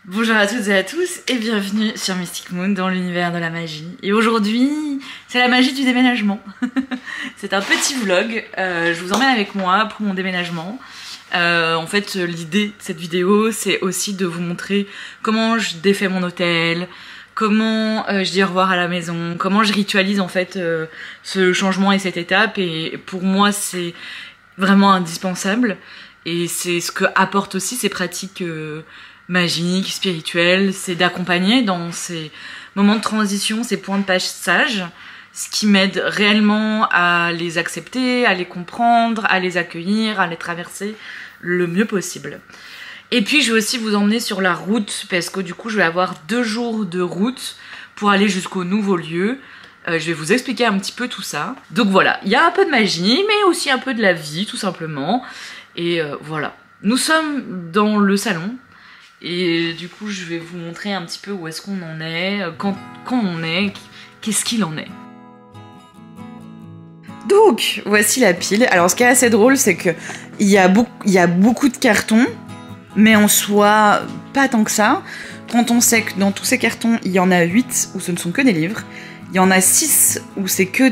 Bonjour à toutes et à tous et bienvenue sur Mystic Moon dans l'univers de la magie. Et aujourd'hui, c'est la magie du déménagement. C'est un petit vlog, je vous emmène avec moi pour mon déménagement. En fait, l'idée de cette vidéo, c'est aussi de vous montrer comment je défais mon hôtel, comment je dis au revoir à la maison, comment je ritualise en fait ce changement et cette étape. Et pour moi, c'est vraiment indispensable. Et c'est ce que apportent aussi ces pratiques magiques, spirituelles, c'est d'accompagner dans ces moments de transition, ces points de passage, ce qui m'aide réellement à les accepter, à les comprendre, à les accueillir, à les traverser le mieux possible. Et puis je vais aussi vous emmener sur la route, parce que du coup je vais avoir 2 jours de route pour aller jusqu'au nouveau lieu. Je vais vous expliquer un petit peu tout ça. Donc voilà, il y a un peu de magie, mais aussi un peu de la vie, tout simplement. Et voilà, nous sommes dans le salon. Et du coup, je vais vous montrer un petit peu où est-ce qu'on en est, quand on est, qu'est-ce qu'il en est. Donc, voici la pile. Alors, ce qui est assez drôle, c'est qu'il y a beaucoup de cartons, mais en soi, pas tant que ça. Quand on sait que dans tous ces cartons, il y en a 8 où ce ne sont que des livres, il y en a 6 où c'est que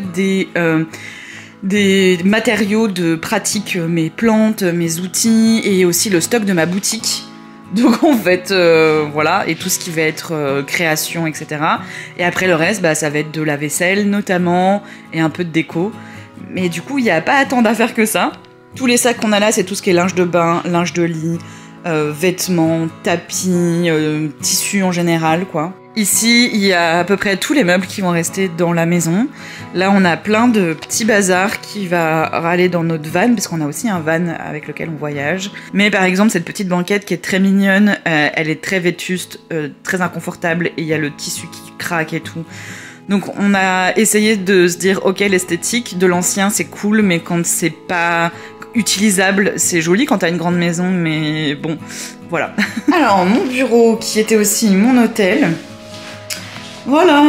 des matériaux de pratique, mes plantes, mes outils, et aussi le stock de ma boutique. Donc en fait, voilà, et tout ce qui va être création, etc. Et après le reste, bah, ça va être de la vaisselle notamment, et un peu de déco. Mais du coup, il n'y a pas tant d'affaires que ça. Tous les sacs qu'on a là, c'est tout ce qui est linge de bain, linge de lit, vêtements, tapis, tissus en général, quoi. Ici, il y a à peu près tous les meubles qui vont rester dans la maison. Là, on a plein de petits bazars qui va aller dans notre van, parce qu'on a aussi un van avec lequel on voyage. Mais par exemple, cette petite banquette qui est très mignonne, elle est très vétuste, très inconfortable, et il y a le tissu qui craque et tout. Donc on a essayé de se dire, ok, l'esthétique de l'ancien, c'est cool, mais quand c'est pas utilisable, c'est joli quand t'as une grande maison, mais bon, voilà. Alors, mon bureau, qui était aussi mon hôtel. Voilà,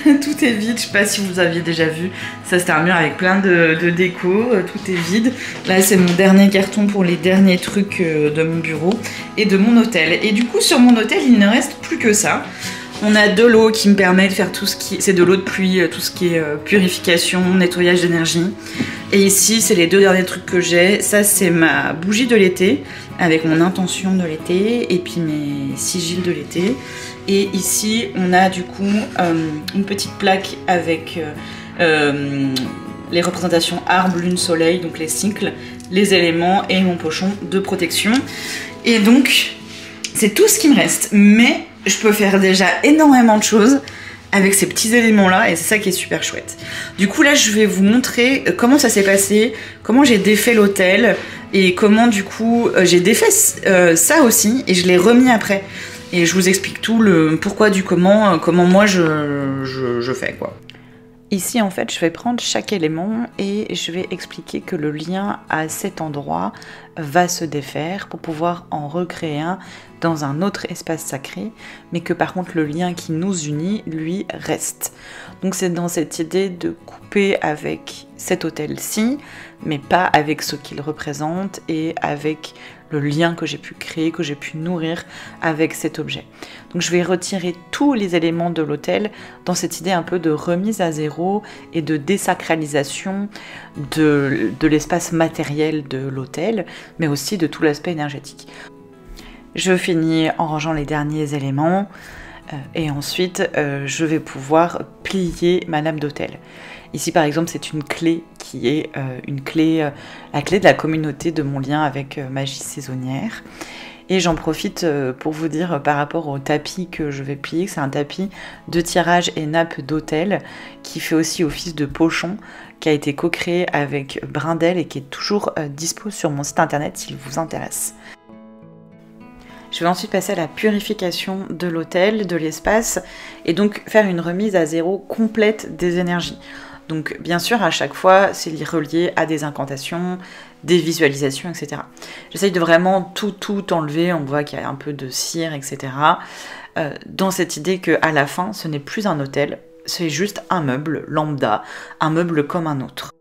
tout est vide, je sais pas si vous aviez déjà vu, ça c'est un mur avec plein de déco, tout est vide. Là c'est mon dernier carton pour les derniers trucs de mon bureau et de mon hôtel. Et du coup sur mon hôtel il ne reste plus que ça. On a de l'eau qui me permet de faire tout ce qui... C'est de l'eau de pluie, tout ce qui est purification, nettoyage d'énergie. Et ici c'est les 2 derniers trucs que j'ai. Ça c'est ma bougie de l'été, avec mon intention de l'été, et puis mes sigils de l'été. Et ici, on a du coup une petite plaque avec les représentations arbre, lune, soleil, donc les cycles, les éléments et mon pochon de protection. Et donc, c'est tout ce qui me reste. Mais je peux faire déjà énormément de choses avec ces petits éléments-là, et c'est ça qui est super chouette. Du coup, là, je vais vous montrer comment ça s'est passé, comment j'ai défait l'hôtel, et comment, du coup, j'ai défait ça aussi, et je l'ai remis après. Et je vous explique tout, le pourquoi du comment moi je fais, quoi. Ici, en fait, je vais prendre chaque élément et je vais expliquer que le lien à cet endroit va se défaire pour pouvoir en recréer un dans un autre espace sacré, mais que par contre, le lien qui nous unit, lui, reste. Donc c'est dans cette idée de couper avec cet hôtel-ci, mais pas avec ce qu'il représente et avec le lien que j'ai pu créer, que j'ai pu nourrir avec cet objet. Donc je vais retirer tous les éléments de l'hôtel dans cette idée un peu de remise à zéro et de désacralisation de l'espace matériel de l'hôtel, mais aussi de tout l'aspect énergétique. Je finis en rangeant les derniers éléments et ensuite je vais pouvoir plier ma nappe d'hôtel. Ici par exemple c'est une clé qui est la clé de la communauté de mon lien avec Magie Saisonnière. Et j'en profite pour vous dire par rapport au tapis que je vais plier, que c'est un tapis de tirage et nappe d'hôtel qui fait aussi office de pochon, qui a été co-créé avec Brindel et qui est toujours dispo sur mon site internet s'il vous intéresse. Je vais ensuite passer à la purification de l'hôtel, de l'espace, et donc faire une remise à zéro complète des énergies. Donc bien sûr, à chaque fois, c'est relié à des incantations, des visualisations, etc. J'essaye de vraiment tout enlever, on voit qu'il y a un peu de cire, etc. Dans cette idée qu'à la fin, ce n'est plus un hôtel, c'est juste un meuble lambda, un meuble comme un autre.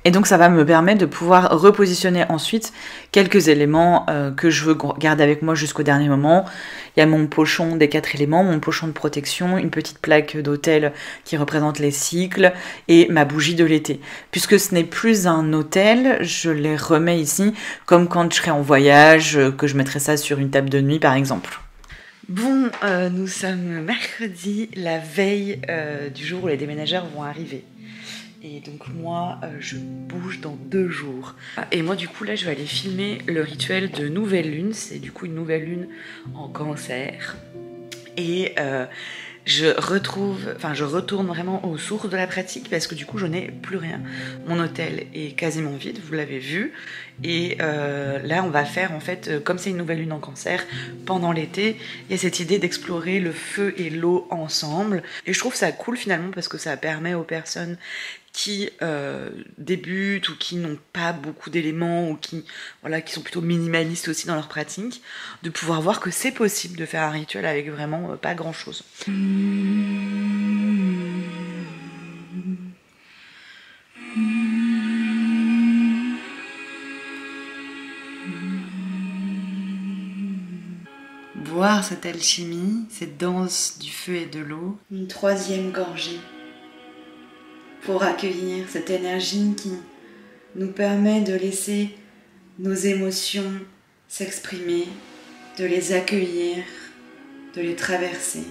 Et donc ça va me permettre de pouvoir repositionner ensuite quelques éléments que je veux garder avec moi jusqu'au dernier moment. Il y a mon pochon des 4 éléments, mon pochon de protection, une petite plaque d'autel qui représente les cycles et ma bougie de l'été. Puisque ce n'est plus un autel, je les remets ici comme quand je serai en voyage, que je mettrai ça sur une table de nuit par exemple. Bon, nous sommes mercredi, la veille du jour où les déménageurs vont arriver. Et donc moi, je bouge dans 2 jours. Et moi du coup là, je vais aller filmer le rituel de nouvelle lune. C'est du coup une nouvelle lune en Cancer. Et je retourne vraiment aux sources de la pratique parce que du coup je n'ai plus rien. Mon hôtel est quasiment vide, vous l'avez vu. Et là on va faire en fait, comme c'est une nouvelle lune en Cancer, pendant l'été, il y a cette idée d'explorer le feu et l'eau ensemble. Et je trouve ça cool finalement parce que ça permet aux personnes qui débutent ou qui n'ont pas beaucoup d'éléments ou qui sont plutôt minimalistes aussi dans leur pratique, de pouvoir voir que c'est possible de faire un rituel avec vraiment pas grand chose. Boire cette alchimie, cette danse du feu et de l'eau. Une 3e gorgée pour accueillir cette énergie qui nous permet de laisser nos émotions s'exprimer, de les accueillir, de les traverser.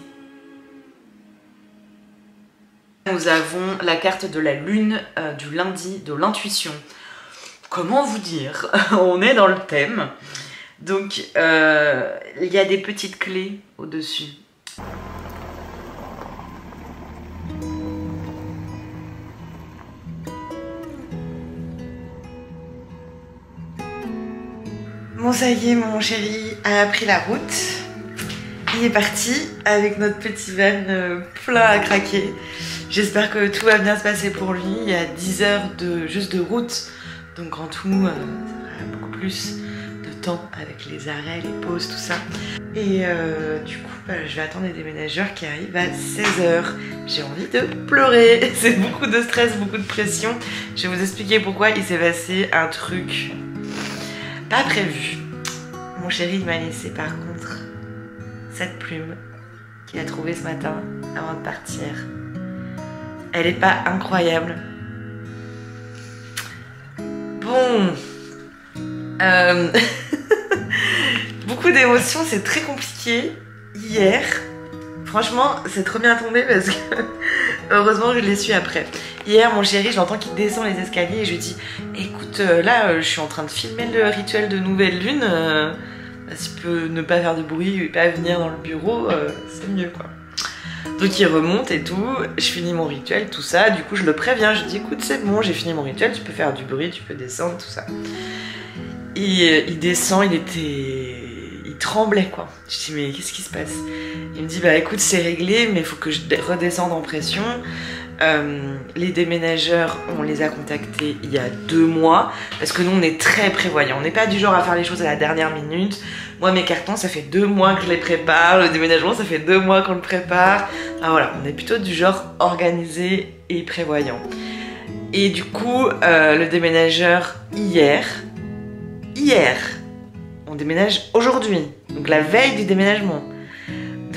Nous avons la carte de la lune du lundi de l'intuition. Comment vous dire? On est dans le thème. Donc, il y a des petites clés au-dessus. Bon, ça y est, mon chéri a pris la route. Il est parti avec notre petit van plein à craquer. J'espère que tout va bien se passer pour lui. Il y a 10 heures juste de route. Donc en tout, ça fera beaucoup plus de temps avec les arrêts, les pauses, tout ça. Et du coup, je vais attendre les déménageurs qui arrivent à 16h. J'ai envie de pleurer. C'est beaucoup de stress, beaucoup de pression. Je vais vous expliquer pourquoi il s'est passé un truc pas prévu. Mon chéri m'a laissé par contre cette plume qu'il a trouvée ce matin avant de partir. Elle est pas incroyable? Bon, beaucoup d'émotions, c'est très compliqué. Hier, franchement, c'est trop bien tombé parce que heureusement je l'ai su après. Hier, mon chéri, je l'entends qu'il descend les escaliers et je lui dis écoute, là, je suis en train de filmer le rituel de nouvelle lune. Si tu peux ne pas faire de bruit et pas venir dans le bureau, c'est mieux quoi. Donc il remonte et tout, je finis mon rituel, tout ça. Du coup, je le préviens, je dis écoute, c'est bon, j'ai fini mon rituel, tu peux faire du bruit, tu peux descendre, tout ça. Et il descend, il tremblait quoi. Je dis mais qu'est-ce qui se passe? Il me dit bah écoute, c'est réglé, mais il faut que je redescende en pression. Les déménageurs, on les a contactés il y a 2 mois parce que nous on est très prévoyants, on n'est pas du genre à faire les choses à la dernière minute. Moi mes cartons ça fait 2 mois que je les prépare, le déménagement ça fait 2 mois qu'on le prépare. Alors voilà, on est plutôt du genre organisé et prévoyant. Et du coup le déménageur hier, on déménage aujourd'hui, donc la veille du déménagement,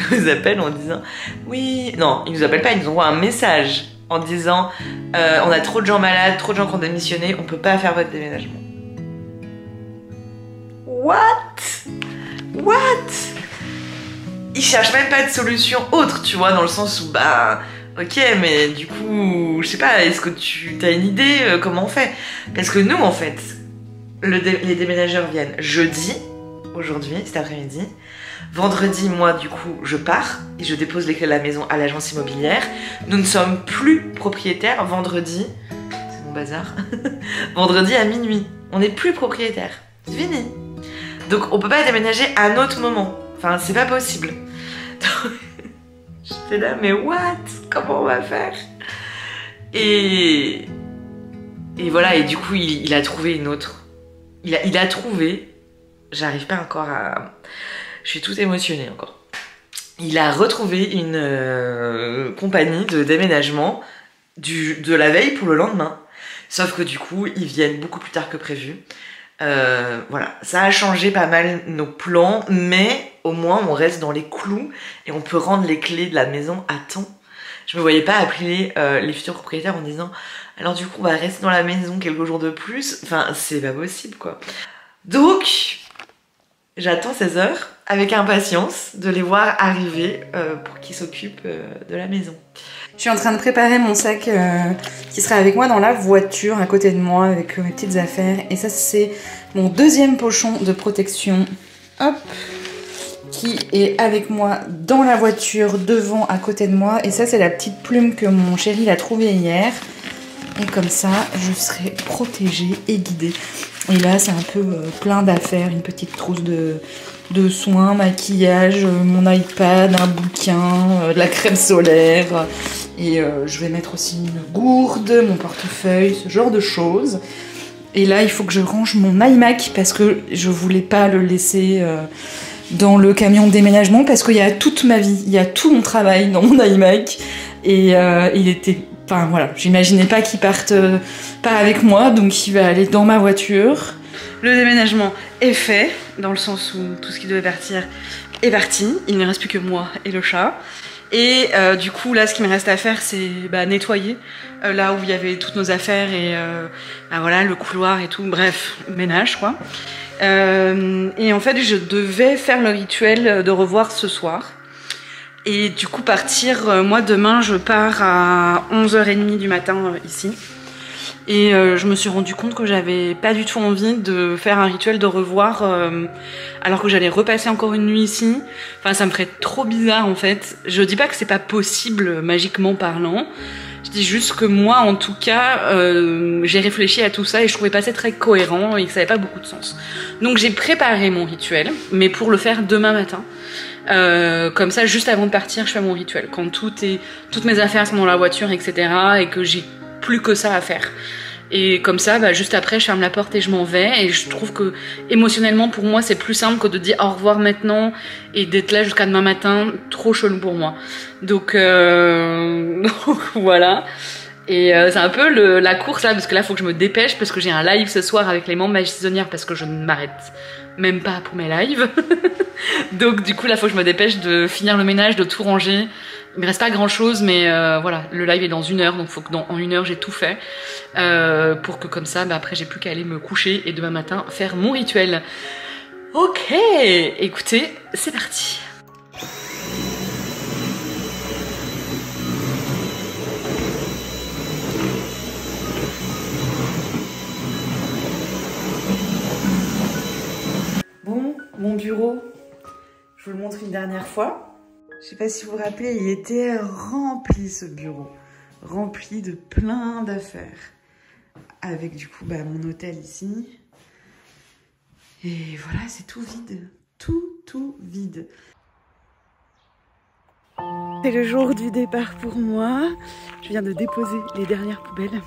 nous appelle en disant oui, non, ils nous appellent pas, ils nous envoient un message en disant on a trop de gens malades, trop de gens qui ont démissionné, on peut pas faire votre déménagement. What? Ils cherchent même pas de solution autre, tu vois, dans le sens où bah ok, mais du coup je sais pas, est-ce que tu as une idée comment on fait? Parce que nous en fait les déménageurs viennent jeudi, aujourd'hui, cet après-midi. Vendredi, moi, du coup, je pars et je dépose les clés de la maison à l'agence immobilière. Nous ne sommes plus propriétaires vendredi. C'est mon bazar. Vendredi à minuit. On n'est plus propriétaires. C'est fini. Donc, on peut pas déménager à un autre moment. Enfin, c'est pas possible. J'étais là, mais what? Comment on va faire? Et voilà, et du coup, il a trouvé une autre. Il a trouvé. J'arrive pas encore à... Je suis toute émotionnée encore. Il a retrouvé une compagnie de déménagement de la veille pour le lendemain. Sauf que du coup, ils viennent beaucoup plus tard que prévu. Voilà, ça a changé pas mal nos plans, mais au moins on reste dans les clous et on peut rendre les clés de la maison à temps. Je me voyais pas appeler les futurs propriétaires en disant alors du coup on va rester dans la maison quelques jours de plus. Enfin, c'est pas possible quoi. Donc, j'attends 16 heures avec impatience de les voir arriver pour qu'ils s'occupent de la maison. Je suis en train de préparer mon sac qui sera avec moi dans la voiture à côté de moi avec mes petites affaires. Et ça c'est mon deuxième pochon de protection. Hop, qui est avec moi dans la voiture devant à côté de moi. Et ça c'est la petite plume que mon chéri a trouvée hier. Et comme ça je serai protégée et guidée. Et là c'est un peu plein d'affaires, une petite trousse de soins, maquillage, mon iPad, un bouquin, de la crème solaire. Et je vais mettre aussi une gourde, mon portefeuille, ce genre de choses. Et là, il faut que je range mon iMac parce que je voulais pas le laisser dans le camion de déménagement parce qu'il y a toute ma vie, il y a tout mon travail dans mon iMac. Et il était... Enfin voilà, j'imaginais pas qu'il parte pas avec moi, donc il va aller dans ma voiture. Le déménagement est fait, dans le sens où tout ce qui devait partir est parti. Il ne reste plus que moi et le chat. Et du coup, là, ce qui me reste à faire, c'est nettoyer là où il y avait toutes nos affaires et voilà, le couloir et tout. Bref, ménage, quoi. Et en fait, je devais faire le rituel de revoir ce soir. Et du coup, partir, moi, demain, je pars à 11h30 du matin ici. Et je me suis rendu compte que j'avais pas du tout envie de faire un rituel de revoir alors que j'allais repasser encore une nuit ici. Enfin, ça me ferait trop bizarre en fait. Je dis pas que c'est pas possible magiquement parlant. Je dis juste que moi, en tout cas, j'ai réfléchi à tout ça et je trouvais pas ça très cohérent et que ça avait pas beaucoup de sens. Donc j'ai préparé mon rituel, mais pour le faire demain matin. Comme ça, juste avant de partir, je fais mon rituel. Quand toutes mes affaires sont dans la voiture, etc. et que j'ai plus que ça à faire. Et comme ça, juste après, je ferme la porte et je m'en vais. Et je trouve que émotionnellement, pour moi, c'est plus simple que de dire au revoir maintenant et d'être là jusqu'à demain matin. Trop chelou pour moi. Donc voilà. Et c'est un peu la course là, parce que là, il faut que je me dépêche parce que j'ai un live ce soir avec les membres Magie Saisonnière parce que je ne m'arrête même pas pour mes lives. Donc du coup, là, il faut que je me dépêche de finir le ménage, de tout ranger. Il me reste pas grand chose, mais voilà, le live est dans 1 heure, donc il faut que en 1 heure j'ai tout fait pour que comme ça, après j'ai plus qu'à aller me coucher et demain matin faire mon rituel. Ok, écoutez, c'est parti. Bon, mon bureau, je vous le montre une dernière fois. Je sais pas si vous vous rappelez, il était rempli ce bureau, rempli de plein d'affaires. Avec du coup mon hôtel ici. Et voilà, c'est tout vide, tout vide. C'est le jour du départ pour moi. Je viens de déposer les dernières poubelles.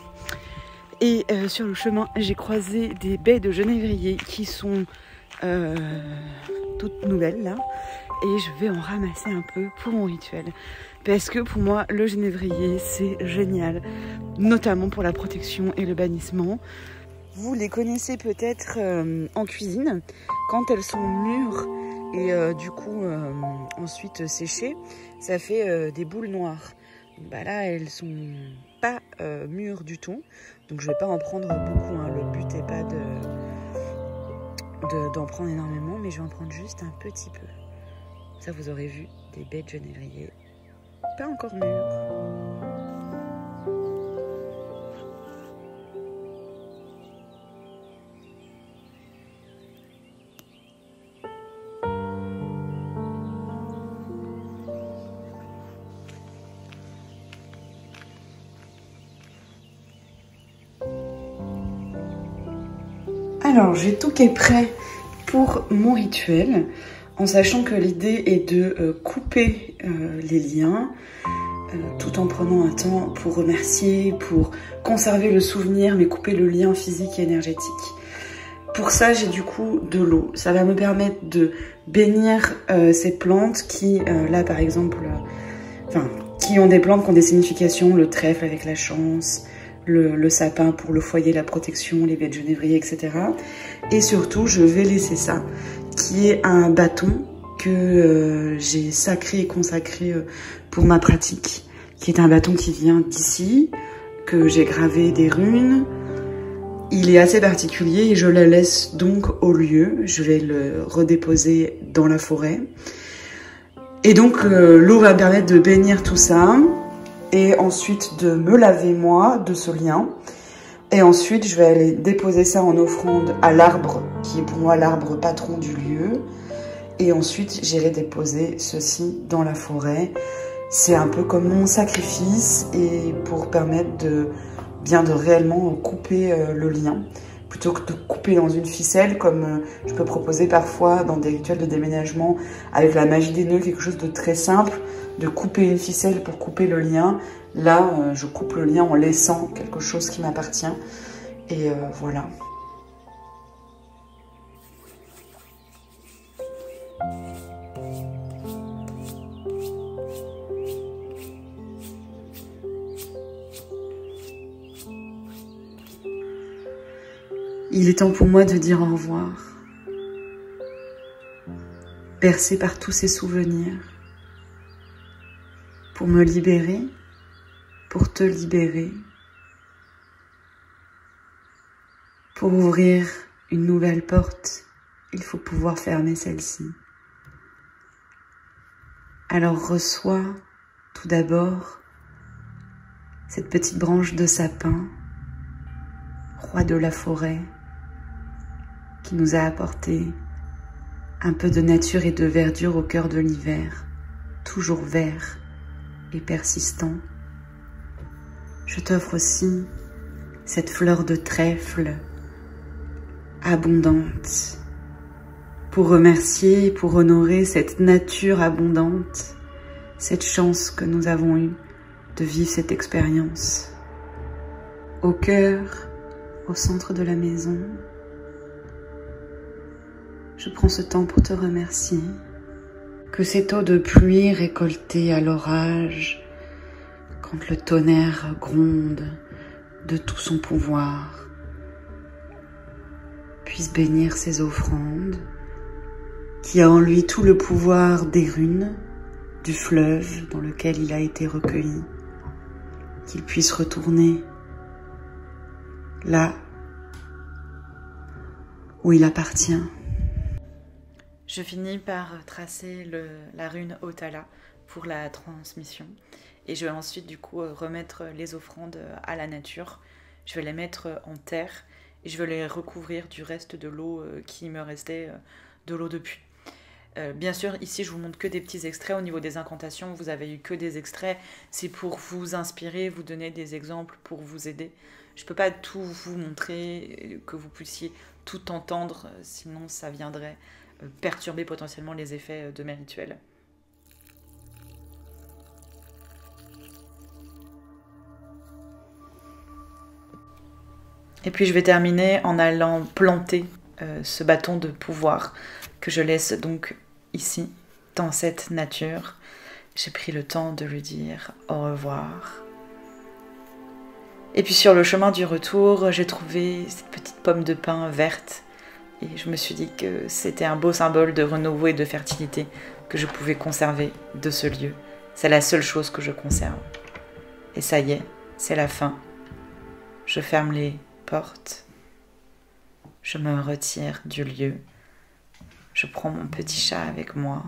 Et sur le chemin, j'ai croisé des baies de genévrier qui sont toutes nouvelles là. Et je vais en ramasser un peu pour mon rituel. Parce que pour moi, le genévrier, c'est génial. Notamment pour la protection et le bannissement. Vous les connaissez peut-être en cuisine. Quand elles sont mûres et du coup ensuite séchées, ça fait des boules noires. Là, elles sont pas mûres du tout. Donc je vais pas en prendre beaucoup. Hein. Le but n'est pas d'en prendre énormément, mais je vais en prendre juste un petit peu. Ça, vous aurez vu des baies de genévrier pas encore mûres. Alors, j'ai tout qui est prêt pour mon rituel. En sachant que l'idée est de couper les liens tout en prenant un temps pour remercier, pour conserver le souvenir, mais couper le lien physique et énergétique. Pour ça, j'ai du coup de l'eau. Ça va me permettre de bénir ces plantes qui, là par exemple, qui ont des plantes qui ont des significations, le trèfle avec la chance, le sapin pour le foyer, la protection, les baies de genévrier, etc. Et surtout, je vais laisser ça, qui est un bâton que j'ai sacré et consacré pour ma pratique, qui est un bâton qui vient d'ici, que j'ai gravé des runes. Il est assez particulier et je le laisse donc au lieu. Je vais le redéposer dans la forêt. Et donc l'eau va me permettre de bénir tout ça et ensuite de me laver moi de ce lien. Et ensuite je vais aller déposer ça en offrande à l'arbre qui est pour moi l'arbre patron du lieu. Et ensuite j'irai déposer ceci dans la forêt. C'est un peu comme mon sacrifice et pour permettre de réellement couper le lien. Plutôt que de couper dans une ficelle, comme je peux proposer parfois dans des rituels de déménagement avec la magie des nœuds, quelque chose de très simple, de couper une ficelle pour couper le lien. Là, je coupe le lien en laissant quelque chose qui m'appartient. Et voilà. Il est temps pour moi de dire au revoir, bercé par tous ces souvenirs, pour me libérer, pour te libérer, pour ouvrir une nouvelle porte, il faut pouvoir fermer celle-ci. Alors reçois tout d'abord cette petite branche de sapin, roi de la forêt, qui nous a apporté un peu de nature et de verdure au cœur de l'hiver, toujours vert et persistant. Je t'offre aussi cette fleur de trèfle abondante pour remercier, pour honorer cette nature abondante, cette chance que nous avons eue de vivre cette expérience. Au cœur, au centre de la maison, je prends ce temps pour te remercier. Que cette eau de pluie récoltée à l'orage, quand le tonnerre gronde de tout son pouvoir, puisse bénir ces offrandes, qui a en lui tout le pouvoir des runes, du fleuve dans lequel il a été recueilli, qu'il puisse retourner là où il appartient. Je finis par tracer la rune Otala pour la transmission et je vais ensuite du coup remettre les offrandes à la nature. Je vais les mettre en terre et je vais les recouvrir du reste de l'eau qui me restait de l'eau de pluie. Bien sûr, ici je vous montre que des petits extraits. Au niveau des incantations, vous avez eu que des extraits. C'est pour vous inspirer, vous donner des exemples pour vous aider. Je ne peux pas tout vous montrer, que vous puissiez tout entendre, sinon ça viendrait perturber potentiellement les effets de mes rituels. Et puis je vais terminer en allant planter ce bâton de pouvoir que je laisse donc ici, dans cette nature. J'ai pris le temps de lui dire au revoir. Et puis sur le chemin du retour, j'ai trouvé cette petite pomme de pin verte. Et je me suis dit que c'était un beau symbole de renouveau et de fertilité que je pouvais conserver de ce lieu. C'est la seule chose que je conserve. Et ça y est, c'est la fin. Je ferme les portes. Je me retire du lieu. Je prends mon petit chat avec moi.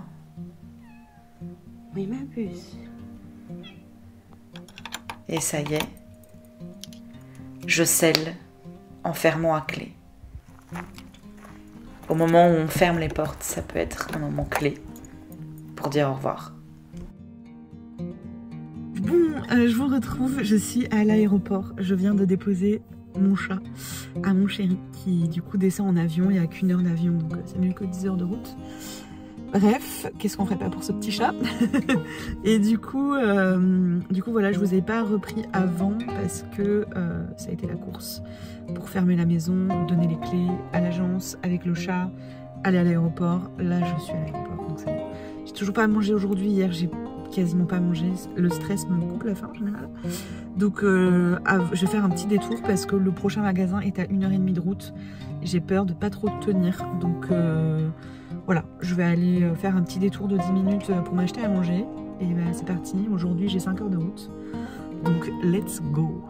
Oui, ma puce. Et ça y est, je scelle en fermant à clé. Au moment où on ferme les portes, ça peut être un moment clé pour dire au revoir. Bon, je vous retrouve, je suis à l'aéroport. Je viens de déposer mon chat à mon chéri qui du coup descend en avion. Il n'y a qu'1 heure d'avion, donc ça n'est que 10 heures de route. Bref, qu'est-ce qu'on ferait pas pour ce petit chat? Et du coup voilà, je vous ai pas repris avant parce que ça a été la course pour fermer la maison, donner les clés à l'agence avec le chat, aller à l'aéroport. Là, je suis à l'aéroport, donc c'est bon. J'ai toujours pas mangé aujourd'hui. Hier, j'ai quasiment pas mangé. Le stress me coupe la faim en général. Donc je vais faire un petit détour parce que le prochain magasin est à 1h30 de route. J'ai peur de pas trop tenir. Donc voilà, je vais aller faire un petit détour de 10 minutes pour m'acheter à manger. Et ben c'est parti, aujourd'hui j'ai 5 heures de route. Donc let's go.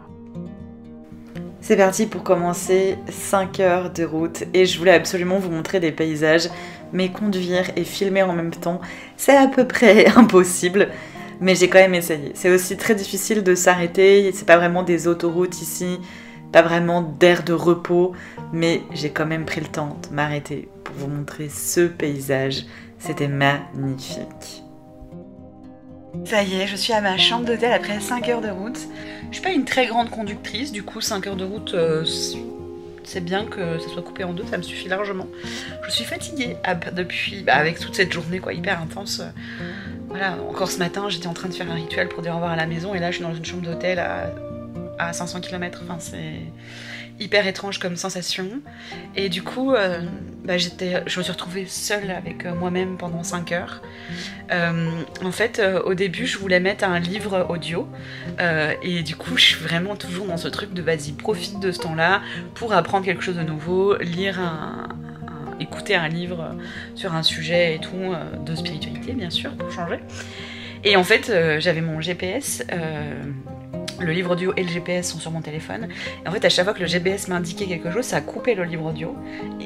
C'est parti pour commencer 5 heures de route et je voulais absolument vous montrer des paysages, mais conduire et filmer en même temps, c'est à peu près impossible, mais j'ai quand même essayé. C'est aussi très difficile de s'arrêter, c'est pas vraiment des autoroutes ici, pas vraiment d'air de repos, mais j'ai quand même pris le temps de m'arrêter pour vous montrer ce paysage, c'était magnifique. Ça y est, je suis à ma chambre d'hôtel après 5 heures de route. Je suis pas une très grande conductrice, du coup 5 heures de route, c'est bien que ça soit coupé en deux, ça me suffit largement. Je suis fatiguée depuis, avec toute cette journée quoi, hyper intense. Voilà, encore ce matin, j'étais en train de faire un rituel pour dire au revoir à la maison et là je suis dans une chambre d'hôtel à 500 km, enfin c'est hyper étrange comme sensation. Et du coup, je me suis retrouvée seule avec moi-même pendant 5 heures. En fait, au début, je voulais mettre un livre audio. Et du coup, je suis vraiment toujours dans ce truc de vas-y, profite de ce temps-là pour apprendre quelque chose de nouveau, lire écouter un livre sur un sujet et tout, de spiritualité, bien sûr, pour changer. Et en fait, j'avais mon GPS... le livre audio et le GPS sont sur mon téléphone. Et en fait, à chaque fois que le GPS m'indiquait quelque chose, ça coupait le livre audio.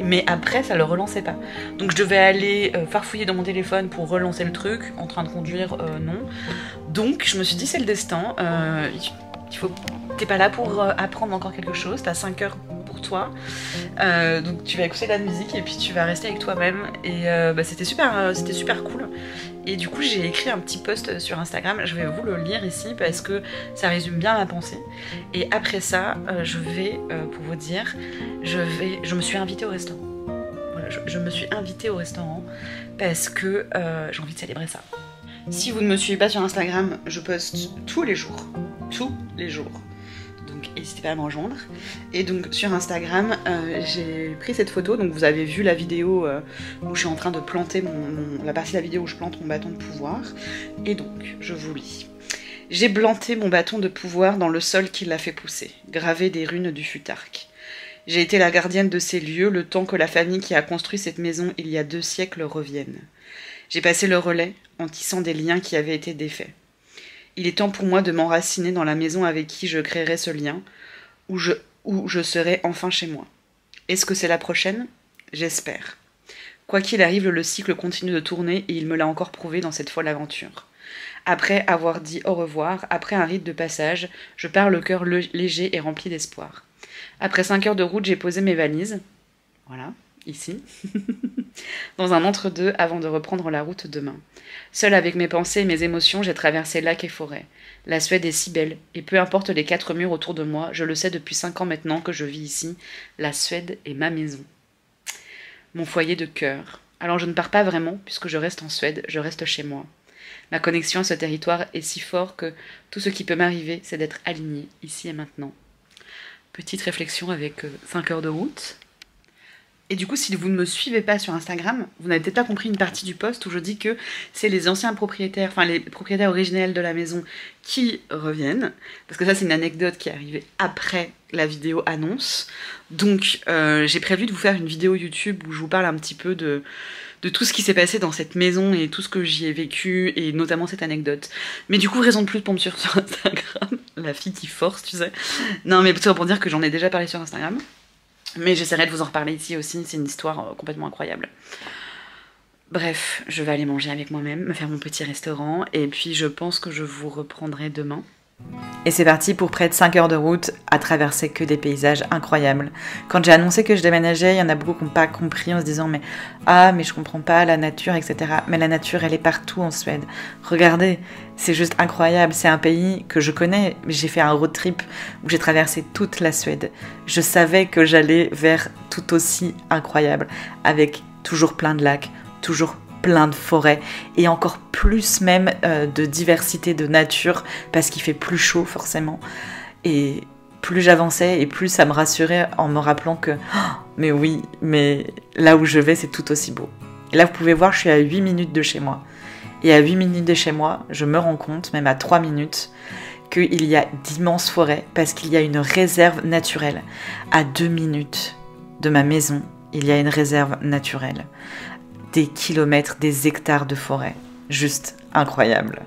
Mais après, ça le relançait pas. Donc je devais aller farfouiller dans mon téléphone pour relancer le truc. En train de conduire, non. Donc je me suis dit, c'est le destin. T'es pas là pour apprendre encore quelque chose. T'as 5 heures pour toi. Donc tu vas écouter de la musique et puis tu vas rester avec toi-même. Et c'était super cool. Et du coup j'ai écrit un petit post sur Instagram, je vais vous le lire ici parce que ça résume bien ma pensée. Et après ça, je vais, pour vous dire, je me suis invitée au restaurant. Voilà, je me suis invitée au restaurant parce que j'ai envie de célébrer ça. Si vous ne me suivez pas sur Instagram, je poste tous les jours. Donc n'hésitez pas à me rejoindre. Et donc sur Instagram, j'ai pris cette photo. Donc vous avez vu la vidéo où je suis en train de planter la partie de la vidéo où je plante mon bâton de pouvoir. Et donc je vous lis. J'ai planté mon bâton de pouvoir dans le sol qui l'a fait pousser, gravé des runes du Futark. J'ai été la gardienne de ces lieux le temps que la famille qui a construit cette maison il y a 2 siècles revienne. J'ai passé le relais en tissant des liens qui avaient été défaits. Il est temps pour moi de m'enraciner dans la maison avec qui je créerai ce lien, où je serai enfin chez moi. Est-ce que c'est la prochaine ? J'espère. Quoi qu'il arrive, le cycle continue de tourner et il me l'a encore prouvé dans cette folle aventure. Après avoir dit au revoir, après un rite de passage, je pars le cœur léger et rempli d'espoir. Après 5 heures de route, j'ai posé mes valises. Voilà. Ici, dans un entre-deux avant de reprendre la route demain. Seule avec mes pensées et mes émotions, j'ai traversé lacs et forêts. La Suède est si belle, et peu importe les 4 murs autour de moi, je le sais depuis 5 ans maintenant que je vis ici, la Suède est ma maison. Mon foyer de cœur. Alors je ne pars pas vraiment, puisque je reste en Suède, je reste chez moi. Ma connexion à ce territoire est si fort que tout ce qui peut m'arriver, c'est d'être alignée, ici et maintenant. Petite réflexion avec 5 heures de route. Et du coup, si vous ne me suivez pas sur Instagram, vous n'avez peut-être pas compris une partie du post où je dis que c'est les anciens propriétaires, enfin les propriétaires originels de la maison qui reviennent. Parce que ça, c'est une anecdote qui est arrivée après la vidéo annonce. Donc, j'ai prévu de vous faire une vidéo YouTube où je vous parle un petit peu de tout ce qui s'est passé dans cette maison et tout ce que j'y ai vécu, et notamment cette anecdote. Mais du coup, raison de plus pour me suivre sur Instagram. La fille qui force, tu sais. Non, mais tout pour dire que j'en ai déjà parlé sur Instagram. Mais j'essaierai de vous en reparler ici aussi, c'est une histoire complètement incroyable. Bref, je vais aller manger avec moi-même, me faire mon petit restaurant, et puis je pense que je vous reprendrai demain. Et c'est parti pour près de 5 heures de route à traverser que des paysages incroyables. Quand j'ai annoncé que je déménageais, il y en a beaucoup qui n'ont pas compris en se disant mais je comprends pas la nature, etc. Mais la nature, elle est partout en Suède. Regardez, c'est juste incroyable. C'est un pays que je connais. J'ai fait un road trip où j'ai traversé toute la Suède. Je savais que j'allais vers tout aussi incroyable, avec toujours plein de lacs, toujours plein de forêts et encore plus même de diversité de nature parce qu'il fait plus chaud forcément. Et plus j'avançais et plus ça me rassurait en me rappelant que mais là où je vais c'est tout aussi beau. Et là vous pouvez voir, je suis à 8 minutes de chez moi Et à 8 minutes de chez moi, je me rends compte, même à 3 minutes, qu'il y a d'immenses forêts parce qu'il y a une réserve naturelle. À 2 minutes de ma maison, il y a une réserve naturelle. Des kilomètres, des hectares de forêt. Juste incroyable.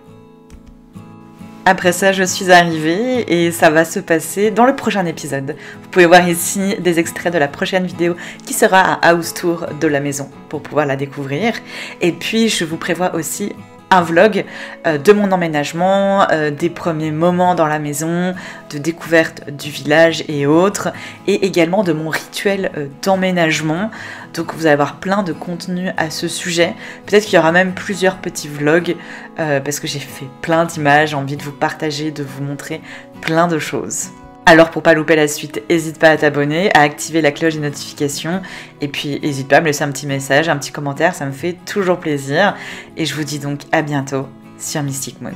Après ça, je suis arrivée et ça va se passer dans le prochain épisode. Vous pouvez voir ici des extraits de la prochaine vidéo qui sera un house tour de la maison pour pouvoir la découvrir. Et puis, je vous prévois aussi un vlog de mon emménagement, des premiers moments dans la maison, de découverte du village et autres, et également de mon rituel d'emménagement. Donc vous allez avoir plein de contenu à ce sujet. Peut-être qu'il y aura même plusieurs petits vlogs, parce que j'ai fait plein d'images, j'ai envie de vous partager, de vous montrer plein de choses. Alors pour pas louper la suite, n'hésite pas à t'abonner, à activer la cloche des notifications et puis n'hésite pas à me laisser un petit message, un petit commentaire, ça me fait toujours plaisir. Et je vous dis donc à bientôt sur Mystic Moon.